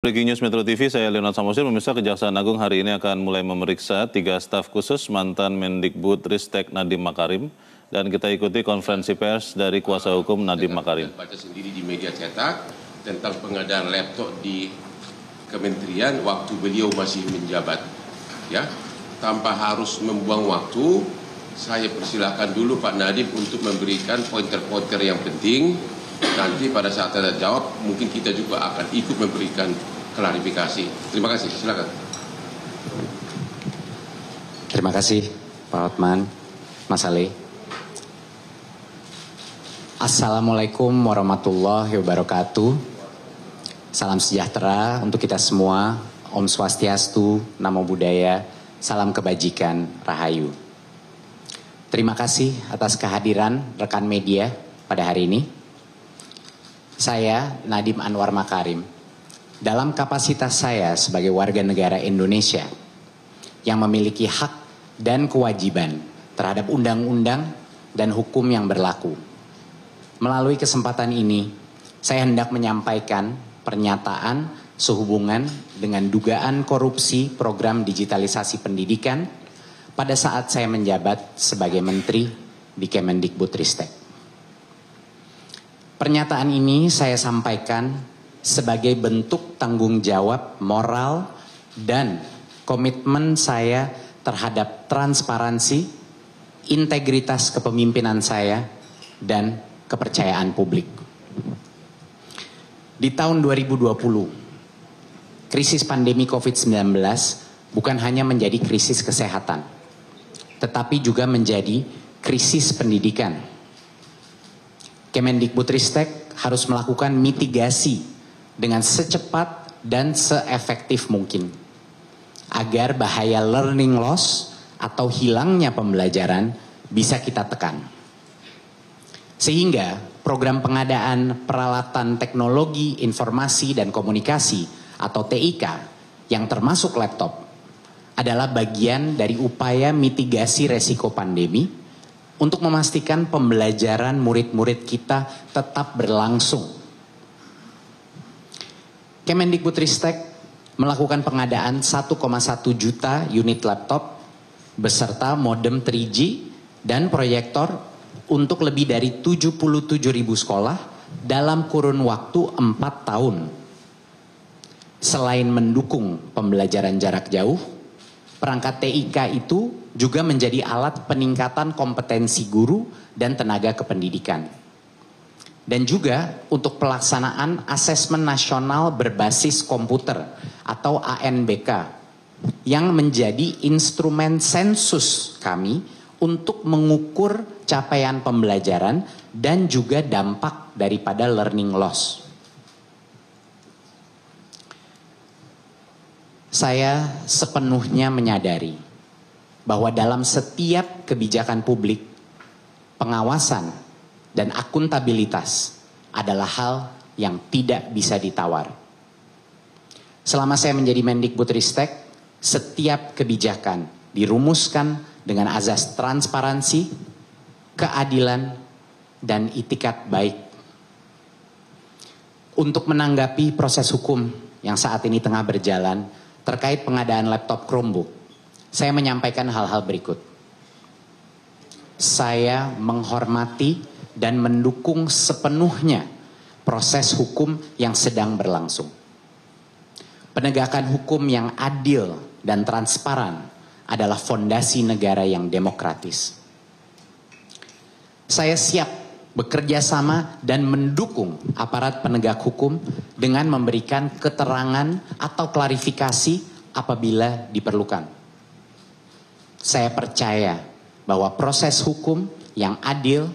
Breaking News Metro TV, saya Leonard Samosir. Pemirsa, Kejaksaan Agung hari ini akan mulai memeriksa 3 staf khusus mantan Mendikbudristek Nadiem Makarim. Dan kita ikuti konferensi pers dari kuasa hukum Nadiem Makarim. Baca sendiri di media cetak tentang pengadaan laptop di kementerian waktu beliau masih menjabat. Ya, tanpa harus membuang waktu, saya persilakan dulu Pak Nadiem untuk memberikan pointer-pointer yang penting. Nanti pada saat ada jawab, mungkin kita juga akan ikut memberikan klarifikasi. Terima kasih, silakan. Terima kasih Pak Hotman, Mas Ali. Assalamualaikum warahmatullahi wabarakatuh. Salam sejahtera untuk kita semua. Om Swastiastu, Namo Buddhaya, salam kebajikan, Rahayu. Terima kasih atas kehadiran rekan media pada hari ini. Saya Nadiem Anwar Makarim, dalam kapasitas saya sebagai warga negara Indonesia yang memiliki hak dan kewajiban terhadap undang-undang dan hukum yang berlaku. Melalui kesempatan ini, saya hendak menyampaikan pernyataan sehubungan dengan dugaan korupsi program digitalisasi pendidikan pada saat saya menjabat sebagai Menteri di Kemendikbudristek. Pernyataan ini saya sampaikan sebagai bentuk tanggung jawab moral dan komitmen saya terhadap transparansi, integritas kepemimpinan saya, dan kepercayaan publik. Di tahun 2020, krisis pandemi COVID-19 bukan hanya menjadi krisis kesehatan, tetapi juga menjadi krisis pendidikan. Kemendikbudristek harus melakukan mitigasi dengan secepat dan seefektif mungkin agar bahaya learning loss atau hilangnya pembelajaran bisa kita tekan. Sehingga program pengadaan peralatan teknologi informasi dan komunikasi atau TIK yang termasuk laptop adalah bagian dari upaya mitigasi resiko pandemi untuk memastikan pembelajaran murid-murid kita tetap berlangsung. Kemendikbudristek melakukan pengadaan 1,1 juta unit laptop beserta modem 3G dan proyektor untuk lebih dari 77.000 sekolah dalam kurun waktu 4 tahun. Selain mendukung pembelajaran jarak jauh, perangkat TIK itu juga menjadi alat peningkatan kompetensi guru dan tenaga kependidikan. Dan juga untuk pelaksanaan asesmen nasional berbasis komputer atau ANBK yang menjadi instrumen sensus kami untuk mengukur capaian pembelajaran dan juga dampak daripada learning loss. Saya sepenuhnya menyadari bahwa dalam setiap kebijakan publik, pengawasan dan akuntabilitas adalah hal yang tidak bisa ditawar. Selama saya menjadi Mendikbudristek, setiap kebijakan dirumuskan dengan azas transparansi, keadilan, dan itikat baik. Untuk menanggapi proses hukum yang saat ini tengah berjalan terkait pengadaan laptop Chromebook, saya menyampaikan hal-hal berikut. Saya menghormati dan mendukung sepenuhnya proses hukum yang sedang berlangsung. Penegakan hukum yang adil dan transparan adalah fondasi negara yang demokratis. Saya siap bekerja sama dan mendukung aparat penegak hukum dengan memberikan keterangan atau klarifikasi apabila diperlukan. Saya percaya bahwa proses hukum yang adil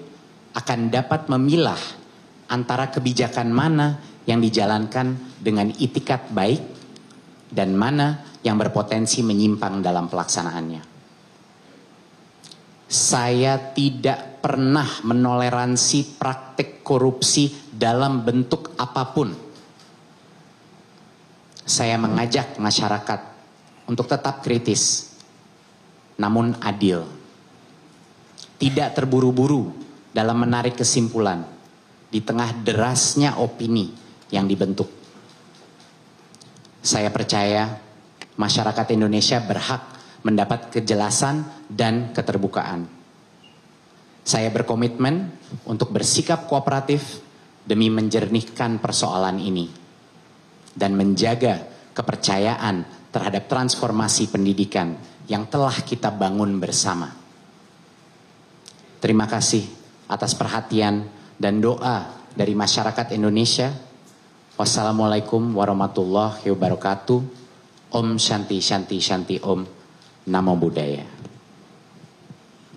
akan dapat memilah antara kebijakan mana yang dijalankan dengan itikat baik dan mana yang berpotensi menyimpang dalam pelaksanaannya. Saya tidak pernah menoleransi praktik korupsi dalam bentuk apapun. Saya mengajak masyarakat untuk tetap kritis, namun adil. Tidak terburu-buru dalam menarik kesimpulan di tengah derasnya opini yang dibentuk. Saya percaya masyarakat Indonesia berhak mendapat kejelasan dan keterbukaan. Saya berkomitmen untuk bersikap kooperatif demi menjernihkan persoalan ini dan menjaga kepercayaan terhadap transformasi pendidikan yang telah kita bangun bersama. Terima kasih atas perhatian dan doa dari masyarakat Indonesia. Wassalamualaikum warahmatullahi wabarakatuh. Om Shanti Shanti Shanti Om. Namo Buddhaya.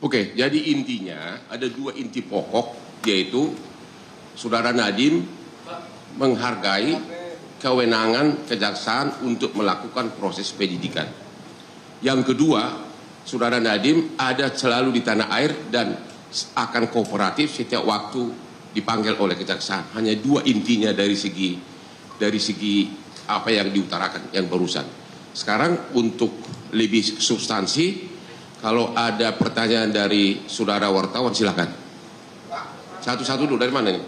Oke, jadi intinya ada dua inti pokok, yaitu Saudara Nadiem menghargai kewenangan kejaksaan untuk melakukan proses penyidikan. Yang kedua, Saudara Nadiem ada selalu di tanah air dan akan kooperatif setiap waktu dipanggil oleh kejaksaan. Hanya dua intinya dari segi apa yang diutarakan yang barusan. Sekarang untuk lebih substansi, kalau ada pertanyaan dari saudara wartawan silakan. Satu-satu dulu, dari mana nih?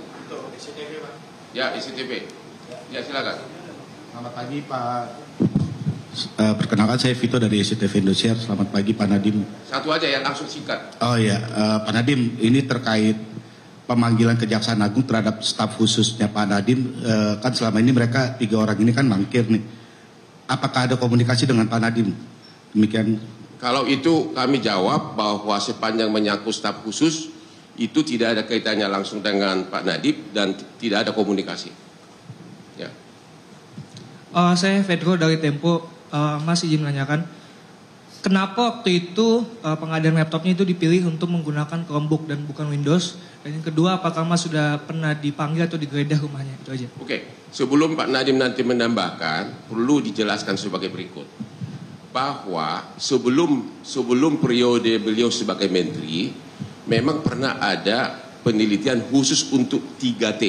SCTV, Pak. Ya, SCTV. Ya, silakan. Selamat pagi, Pak. Perkenalkan saya Vito dari SCTV Indosiar. Selamat pagi, Pak Nadiem. Satu aja ya, langsung singkat. Oh iya, Pak Nadiem, ini terkait pemanggilan Kejaksaan Agung terhadap staf khususnya Pak Nadiem. Kan selama ini mereka 3 orang ini kan mangkir nih. Apakah ada komunikasi dengan Pak Nadiem? Demikian. Kalau itu kami jawab bahwa sepanjang menyangkut staf khusus itu tidak ada kaitannya langsung dengan Pak Nadiem dan tidak ada komunikasi. Ya. Saya Fedro dari Tempo. Mas izin menanyakan, kenapa waktu itu pengadaan laptopnya itu dipilih untuk menggunakan Chromebook dan bukan Windows? Dan yang kedua, apakah Mas sudah pernah dipanggil atau digeledah rumahnya? Itu aja. Oke, sebelum Pak Nadiem nanti menambahkan, perlu dijelaskan sebagai berikut. Bahwa sebelum periode beliau sebagai menteri, memang pernah ada penelitian khusus untuk 3T.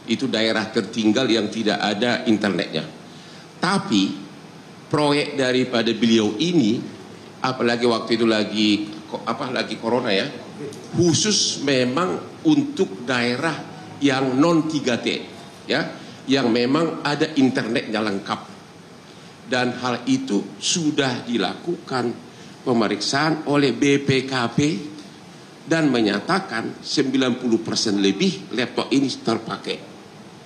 Itu daerah tertinggal yang tidak ada internetnya. Tapi proyek daripada beliau ini, apalagi waktu itu lagi corona ya, khusus memang untuk daerah yang non 3T ya, yang memang ada internetnya lengkap. Dan hal itu sudah dilakukan pemeriksaan oleh BPKP dan menyatakan 90% lebih laptop ini terpakai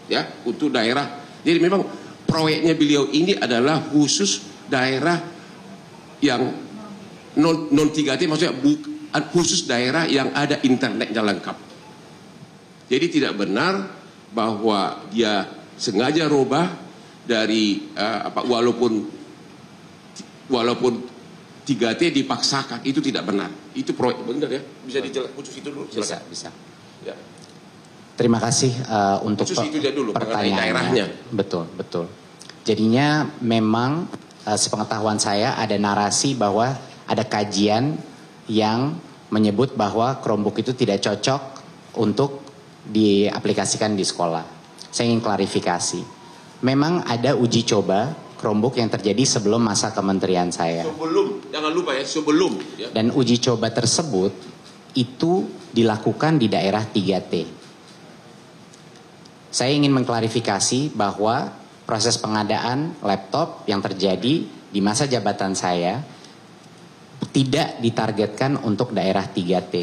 ya untuk daerah. Jadi memang proyeknya beliau ini adalah khusus daerah yang non 3T, maksudnya khusus daerah yang ada internetnya lengkap. Jadi tidak benar bahwa dia sengaja rubah dari walaupun 3T dipaksakan, itu tidak benar. Itu proyek benar ya. Bisa dijelaskan khusus itu dulu. Silakan. Bisa. Ya. Terima kasih untuk Khusus itu dulu, pertanyaannya. daerahnya. Betul. Jadinya memang sepengetahuan saya ada narasi bahwa ada kajian yang menyebut bahwa Chromebook itu tidak cocok untuk diaplikasikan di sekolah. Saya ingin klarifikasi. Memang ada uji coba Chromebook yang terjadi sebelum masa kementerian saya. Jangan lupa ya, sebelum. Ya. Dan uji coba tersebut itu dilakukan di daerah 3T. Saya ingin mengklarifikasi bahwa proses pengadaan laptop yang terjadi di masa jabatan saya tidak ditargetkan untuk daerah 3T.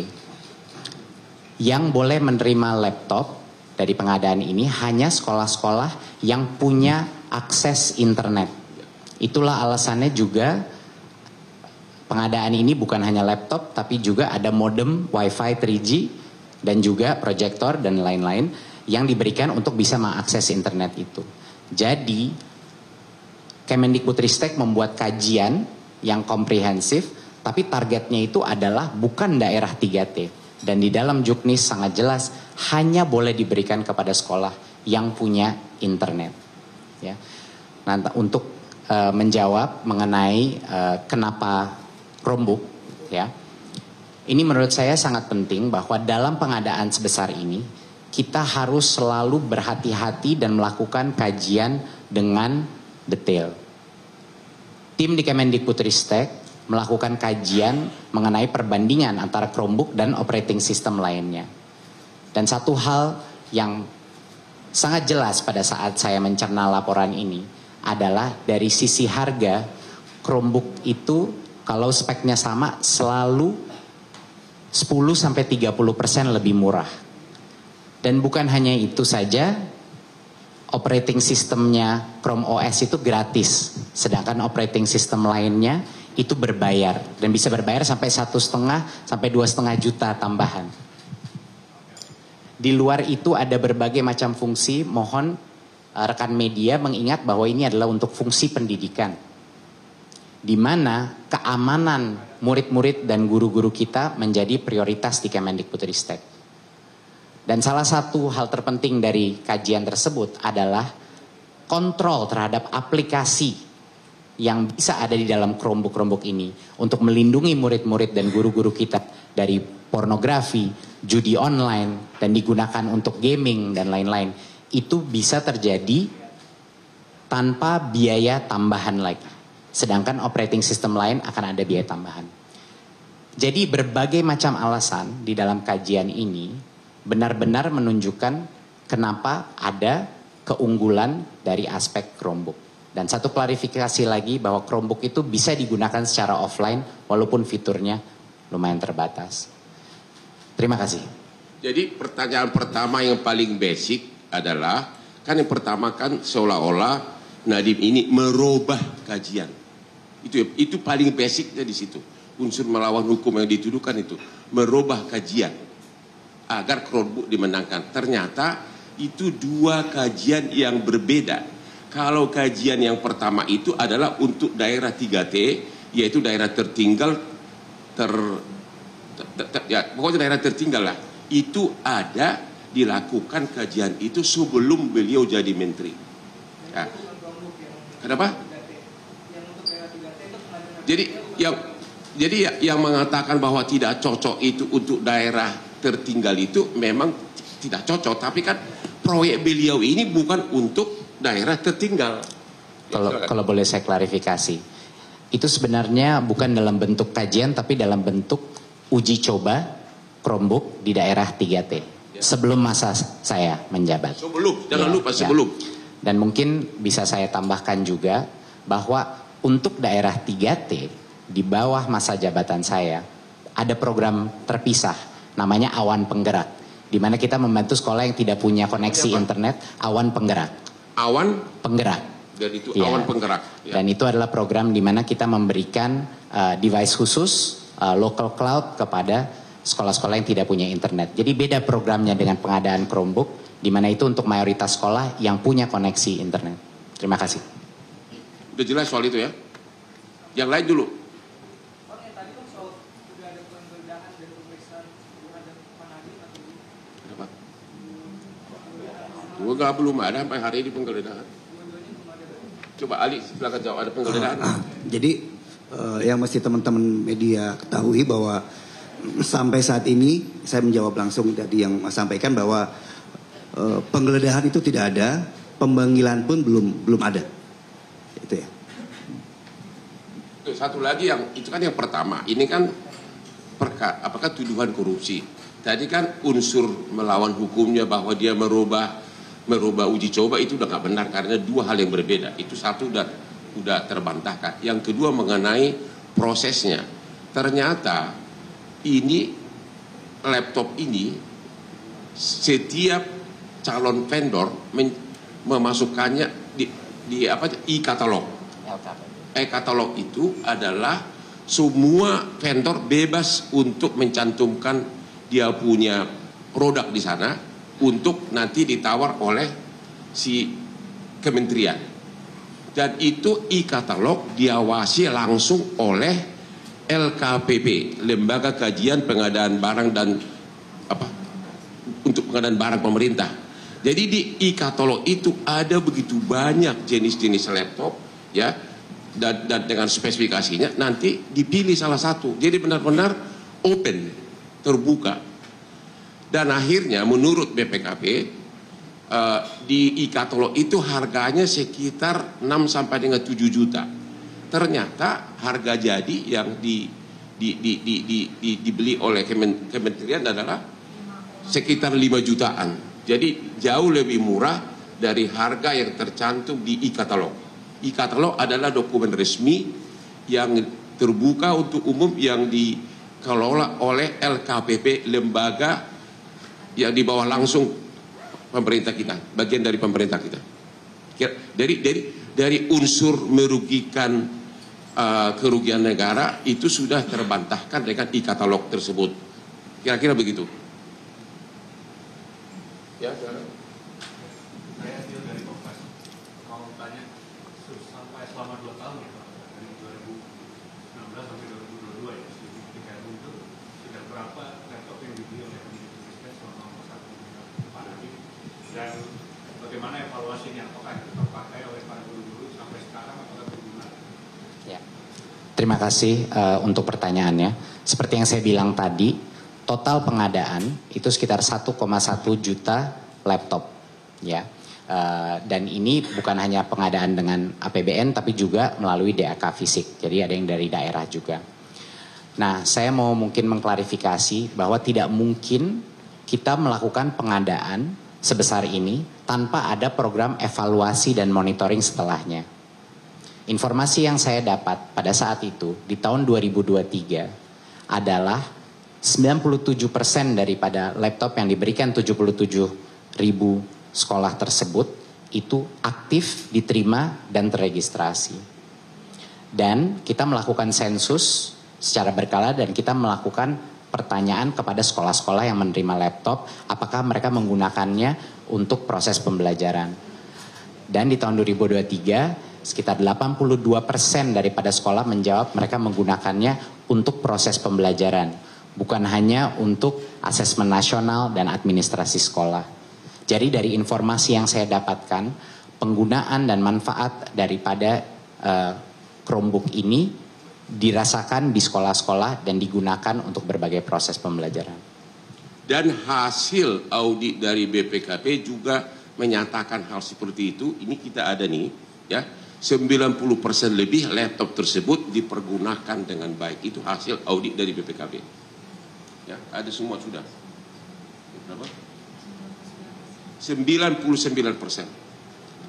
Yang boleh menerima laptop dari pengadaan ini hanya sekolah-sekolah yang punya akses internet. Itulah alasannya juga pengadaan ini bukan hanya laptop tapi juga ada modem Wi-Fi 3G dan juga proyektor dan lain-lain yang diberikan untuk bisa mengakses internet itu. Jadi Kemendikbudristek membuat kajian yang komprehensif, tapi targetnya itu adalah bukan daerah 3T. Dan di dalam Juknis sangat jelas hanya boleh diberikan kepada sekolah yang punya internet. Ya. Nah, untuk menjawab mengenai kenapa Chromebook, ya, ini menurut saya sangat penting bahwa dalam pengadaan sebesar ini kita harus selalu berhati-hati dan melakukan kajian dengan detail. Tim di Kemendikbudristek melakukan kajian mengenai perbandingan antara Chromebook dan operating system lainnya. Dan satu hal yang sangat jelas pada saat saya mencerna laporan ini adalah dari sisi harga, Chromebook itu kalau speknya sama selalu 10-30% lebih murah. Dan bukan hanya itu saja, operating sistemnya Chrome OS itu gratis, sedangkan operating system lainnya itu berbayar dan bisa berbayar sampai 1,5 sampai 2,5 juta tambahan. Di luar itu ada berbagai macam fungsi. Mohon rekan media mengingat bahwa ini adalah untuk fungsi pendidikan, di mana keamanan murid-murid dan guru-guru kita menjadi prioritas di Kemendikbudristek. Dan salah satu hal terpenting dari kajian tersebut adalah kontrol terhadap aplikasi yang bisa ada di dalam Chromebook ini untuk melindungi murid-murid dan guru-guru kita dari pornografi, judi online, dan digunakan untuk gaming dan lain-lain. Itu bisa terjadi tanpa biaya tambahan lagi. Sedangkan operating system lain akan ada biaya tambahan. Jadi berbagai macam alasan di dalam kajian ini benar-benar menunjukkan kenapa ada keunggulan dari aspek Chromebook. Dan satu klarifikasi lagi bahwa Chromebook itu bisa digunakan secara offline walaupun fiturnya lumayan terbatas. Terima kasih. Jadi pertanyaan pertama yang paling basic adalah, kan yang pertama kan seolah-olah Nadiem ini merubah kajian. Itu paling basicnya di situ. Unsur melawan hukum yang dituduhkan itu merubah kajian agar Chromebook dimenangkan. Ternyata itu dua kajian yang berbeda. Kalau kajian yang pertama itu adalah untuk daerah 3T, yaitu daerah tertinggal, ya, pokoknya daerah tertinggal lah. Itu ada dilakukan kajian itu sebelum beliau jadi menteri. Ya. Kenapa? Jadi yang mengatakan bahwa tidak cocok itu untuk daerah tertinggal itu memang tidak cocok. Tapi kan proyek beliau ini bukan untuk daerah tertinggal. Kalau boleh saya klarifikasi, itu sebenarnya bukan dalam bentuk kajian tapi dalam bentuk uji coba Chromebook di daerah 3T. Sebelum masa saya menjabat. Jangan lupa sebelum. Dan mungkin bisa saya tambahkan juga bahwa untuk daerah 3T di bawah masa jabatan saya ada program terpisah namanya Awan Penggerak, di mana kita membantu sekolah yang tidak punya koneksi internet. Awan Penggerak. Awan Penggerak. Dan itu ya. Awan Penggerak. Ya. Dan itu adalah program di mana kita memberikan device khusus local cloud kepada sekolah-sekolah yang tidak punya internet. Jadi beda programnya dengan pengadaan Chromebook, di mana itu untuk mayoritas sekolah yang punya koneksi internet. Terima kasih. Udah jelas soal itu ya. Yang lain dulu. Kenapa? Gua belum ada sampai hari ini penggeledahan. Coba Ali silakan jawab, ada penggeledahan. Jadi yang mesti teman-teman media ketahui bahwa sampai saat ini saya menjawab langsung tadi yang Mas sampaikan bahwa penggeledahan itu tidak ada, pemanggilan pun belum ada. Itu ya. Satu lagi yang itu kan yang pertama, ini kan apakah tuduhan korupsi. Tadi kan unsur melawan hukumnya bahwa dia merubah uji coba itu udah nggak benar karena dua hal yang berbeda. Itu satu udah terbantahkan. Yang kedua mengenai prosesnya. Ternyata ini laptop ini setiap calon vendor memasukkannya di e-katalog. E-katalog itu adalah semua vendor bebas untuk mencantumkan dia punya produk di sana untuk nanti ditawar oleh si kementerian. Dan itu e-katalog diawasi langsung oleh LKPP, Lembaga Kajian Pengadaan Barang dan untuk pengadaan barang pemerintah. Jadi di e-katalog itu ada begitu banyak jenis-jenis laptop, ya, dan dengan spesifikasinya nanti dipilih salah satu. Jadi benar-benar open, terbuka. Dan akhirnya menurut BPKP di e-katalog itu harganya sekitar 6 sampai dengan 7 juta. Ternyata harga jadi yang dibeli oleh kementerian adalah sekitar 5 jutaan. Jadi jauh lebih murah dari harga yang tercantum di e-katalog. E-katalog adalah dokumen resmi yang terbuka untuk umum yang dikelola oleh LKPP, lembaga yang di bawah langsung pemerintah kita, bagian dari pemerintah kita. Dari unsur merugikan kerugian negara itu sudah terbantahkan dengan e-katalog tersebut. Kira-kira begitu. Ya, saya dari Kompas mau tanya sampai selama 2 tahun ya Pak, dari 2019 sampai 2022 ya, di KMU itu sudah berapa laptop yang dibeli oleh Kemendikbudristek selama masa Pak Nadiem, dan bagaimana evaluasinya, apakah itu terpakai oleh para guru-guru sampai sekarang atau berguna? Ya. Terima kasih untuk pertanyaannya. Seperti yang saya bilang tadi, total pengadaan itu sekitar 1,1 juta laptop, ya. Dan ini bukan hanya pengadaan dengan APBN, tapi juga melalui DAK fisik. Jadi ada yang dari daerah juga. Nah, saya mau mungkin mengklarifikasi bahwa tidak mungkin kita melakukan pengadaan sebesar ini tanpa ada program evaluasi dan monitoring setelahnya. Informasi yang saya dapat pada saat itu di tahun 2023 adalah 97% daripada laptop yang diberikan 77.000 sekolah tersebut itu aktif, diterima, dan terregistrasi. Dan kita melakukan sensus secara berkala dan kita melakukan pertanyaan kepada sekolah-sekolah yang menerima laptop, apakah mereka menggunakannya untuk proses pembelajaran. Dan di tahun 2023, sekitar 82% daripada sekolah menjawab mereka menggunakannya untuk proses pembelajaran, bukan hanya untuk asesmen nasional dan administrasi sekolah. Jadi dari informasi yang saya dapatkan, penggunaan dan manfaat daripada Chromebook ini dirasakan di sekolah-sekolah dan digunakan untuk berbagai proses pembelajaran. Dan hasil audit dari BPKP juga menyatakan hal seperti itu. Ini kita ada nih, ya, 90% lebih laptop tersebut dipergunakan dengan baik. Itu hasil audit dari BPKP. Ya, ada semua sudah. Berapa? 99%.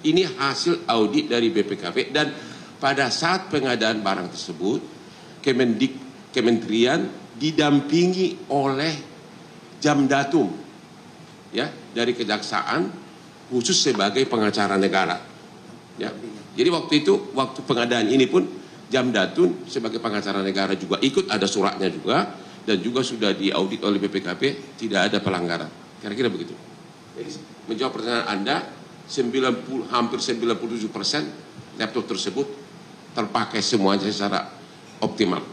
Ini hasil audit dari BPKP, dan pada saat pengadaan barang tersebut, Kementerian didampingi oleh Jamdatum, ya, dari Kejaksaan khusus sebagai pengacara negara. Ya. Jadi waktu pengadaan ini pun Jamdatum sebagai pengacara negara juga ikut, ada suratnya juga, dan juga sudah diaudit oleh BPKP, tidak ada pelanggaran. Kira-kira begitu. Jadi menjawab pertanyaan Anda, hampir 97% laptop tersebut terpakai semuanya secara optimal.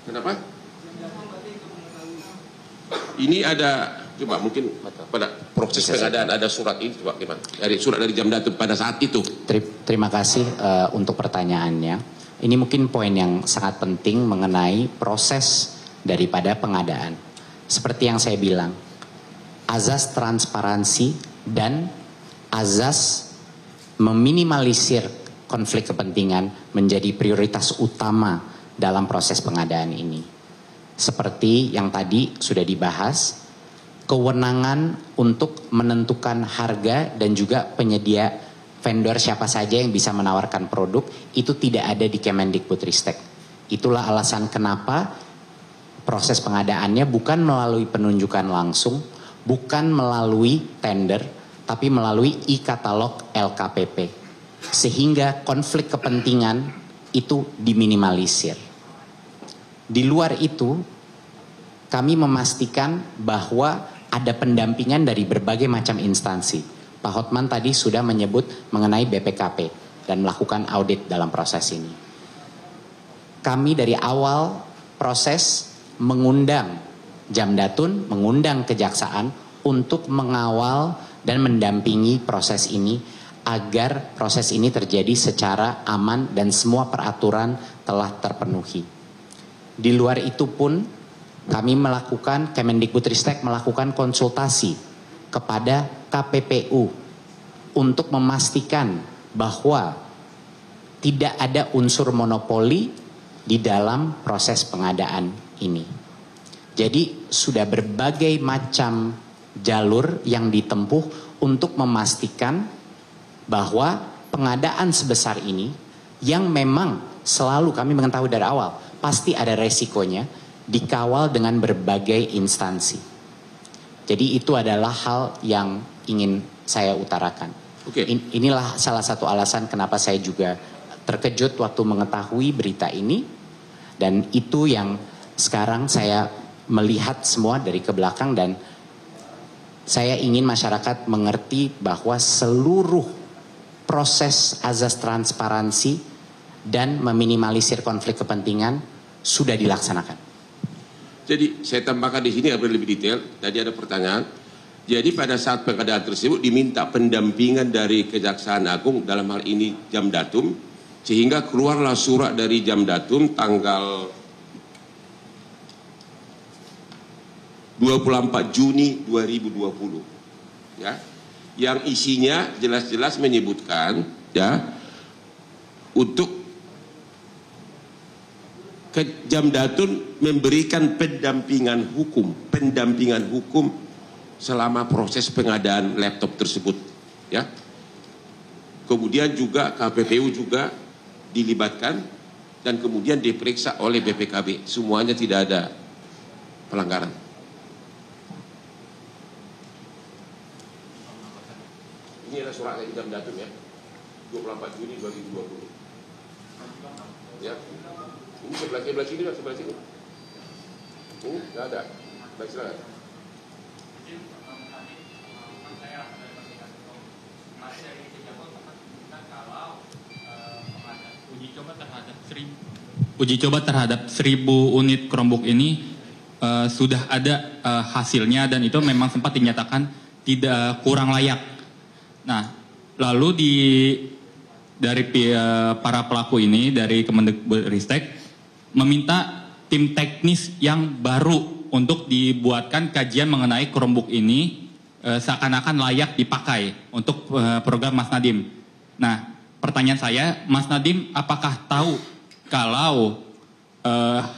Kenapa? Ini ada, coba mungkin pada proses pengadaan ada surat ini, coba gimana? Dari surat dari Jamdatum pada saat itu. Terima kasih untuk pertanyaannya. Ini mungkin poin yang sangat penting mengenai proses daripada pengadaan. Seperti yang saya bilang, azas transparansi dan azas meminimalisir konflik kepentingan menjadi prioritas utama dalam proses pengadaan ini. Seperti yang tadi sudah dibahas, kewenangan untuk menentukan harga dan juga penyedia vendor siapa saja yang bisa menawarkan produk itu tidak ada di Kemendikbudristek. Itulah alasan kenapa proses pengadaannya bukan melalui penunjukan langsung, bukan melalui tender, tapi melalui e-katalog LKPP. Sehingga konflik kepentingan itu diminimalisir. Di luar itu, kami memastikan bahwa ada pendampingan dari berbagai macam instansi. Pak Hotman tadi sudah menyebut mengenai BPKP dan melakukan audit dalam proses ini. Kami dari awal proses mengundang Jamdatun, mengundang Kejaksaan untuk mengawal dan mendampingi proses ini agar proses ini terjadi secara aman dan semua peraturan telah terpenuhi. Di luar itu pun kami Kemendikbudristek melakukan konsultasi kepada KPPU untuk memastikan bahwa tidak ada unsur monopoli di dalam proses pengadaan ini. Jadi sudah berbagai macam jalur yang ditempuh untuk memastikan bahwa pengadaan sebesar ini yang memang selalu kami mengetahui dari awal pasti ada resikonya, dikawal dengan berbagai instansi. Jadi itu adalah hal yang ingin saya utarakan. Inilah salah satu alasan kenapa saya juga terkejut waktu mengetahui berita ini, dan itu yang sekarang saya melihat semua dari ke belakang, dan saya ingin masyarakat mengerti bahwa seluruh proses azas transparansi dan meminimalisir konflik kepentingan sudah dilaksanakan. Jadi saya tambahkan di sini agar lebih detail. Tadi ada pertanyaan. Jadi pada saat pengadaan tersebut diminta pendampingan dari Kejaksaan Agung, dalam hal ini Jamdatum, sehingga keluarlah surat dari Jamdatum tanggal 24 Juni 2020, ya, yang isinya jelas-jelas menyebutkan, ya, untuk Jamdatum memberikan pendampingan hukum selama proses pengadaan laptop tersebut, ya. Kemudian juga KPPU juga dilibatkan dan kemudian diperiksa oleh BPKB, semuanya tidak ada pelanggaran. Ini adalah surat dari Jamdatum, ya, 24 Juni 2020. Ya, ini sebelah sini, sebelah sini. Ini nggak ada. Baik, silakan. Uji coba terhadap 1000 unit Chromebook ini sudah ada hasilnya, dan itu memang sempat dinyatakan tidak kurang layak. Nah, lalu dari para pelaku ini dari Kemendikbudristek meminta tim teknis yang baru untuk dibuatkan kajian mengenai Chromebook ini seakan-akan layak dipakai untuk program Mas Nadiem. Nah, pertanyaan saya, Mas Nadiem apakah tahu kalau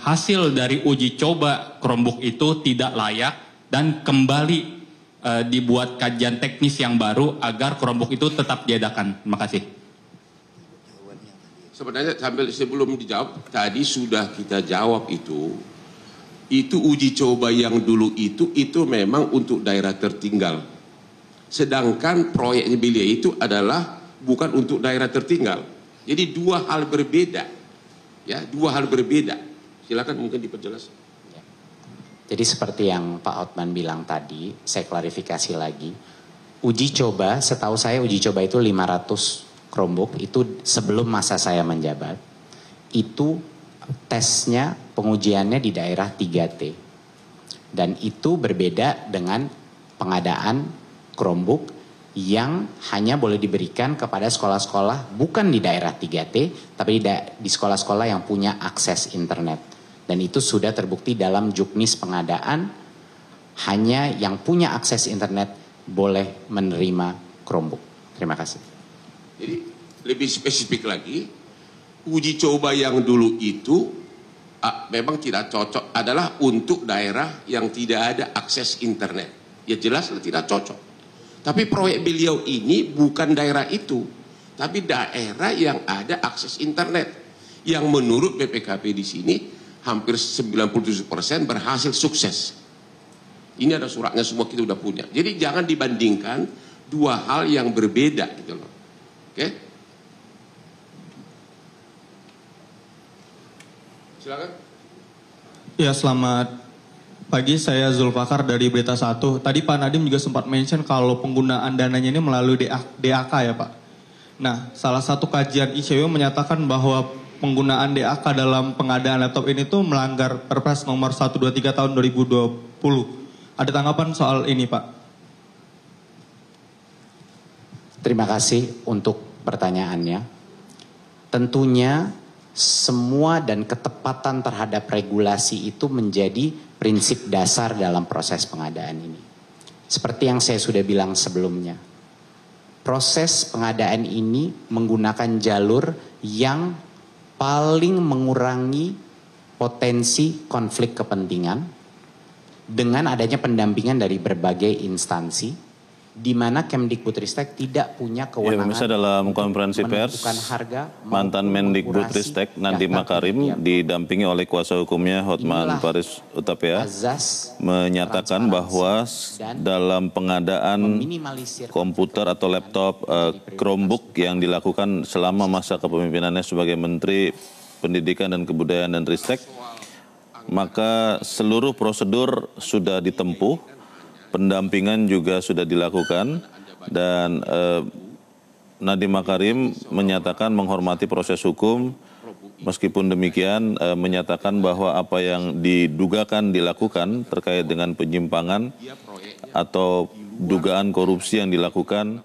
hasil dari uji coba Chromebook itu tidak layak dan kembali dibuat kajian teknis yang baru agar Chromebook itu tetap diadakan? Terima kasih. Sebenarnya sebelum dijawab, tadi sudah kita jawab itu uji coba yang dulu itu memang untuk daerah tertinggal. Sedangkan proyek beliau itu adalah bukan untuk daerah tertinggal. Jadi dua hal berbeda. Ya, dua hal berbeda. Silakan mungkin diperjelas. Jadi seperti yang Pak Otman bilang tadi, saya klarifikasi lagi. Uji coba, setahu saya uji coba itu 500 Chromebook, itu sebelum masa saya menjabat. Itu tesnya, pengujiannya di daerah 3T. Dan itu berbeda dengan pengadaan Chromebook yang hanya boleh diberikan kepada sekolah-sekolah bukan di daerah 3T, tapi di sekolah-sekolah yang punya akses internet. Dan itu sudah terbukti dalam juknis pengadaan, hanya yang punya akses internet boleh menerima Chromebook. Terima kasih. Jadi lebih spesifik lagi, uji coba yang dulu itu memang tidak cocok, adalah untuk daerah yang tidak ada akses internet. Ya jelas tidak cocok. Tapi proyek beliau ini bukan daerah itu, tapi daerah yang ada akses internet. Yang menurut BPKP di sini hampir 97% berhasil sukses. Ini ada suratnya semua, kita udah punya. Jadi jangan dibandingkan dua hal yang berbeda gitu loh. Oke? Silakan. Ya, selamat pagi, saya Zulfakar dari Berita 1. Tadi Pak Nadiem juga sempat mention kalau penggunaan dananya ini melalui DAK ya Pak. Nah, salah satu kajian ICW menyatakan bahwa penggunaan DAK dalam pengadaan laptop ini tuh melanggar Perpres nomor 123 tahun 2020. Ada tanggapan soal ini Pak? Terima kasih untuk pertanyaannya. Tentunya semua dan ketepatan terhadap regulasi itu menjadi prinsip dasar dalam proses pengadaan ini. Seperti yang saya sudah bilang sebelumnya, proses pengadaan ini menggunakan jalur yang paling mengurangi potensi konflik kepentingan dengan adanya pendampingan dari berbagai instansi di mana Kemdikbudristek tidak punya kewenangan. Pemirsa, dalam konferensi pers, mantan Mendikbudristek Nadiem Makarim didampingi oleh kuasa hukumnya Hotman Paris Utapea menyatakan bahwa dalam pengadaan komputer atau laptop Chromebook yang dilakukan selama masa kepemimpinannya sebagai Menteri Pendidikan dan Kebudayaan dan Ristek, maka seluruh prosedur sudah ditempuh. Pendampingan juga sudah dilakukan dan Nadiem Makarim menyatakan menghormati proses hukum. Meskipun demikian menyatakan bahwa apa yang didugakan dilakukan terkait dengan penyimpangan atau dugaan korupsi yang dilakukan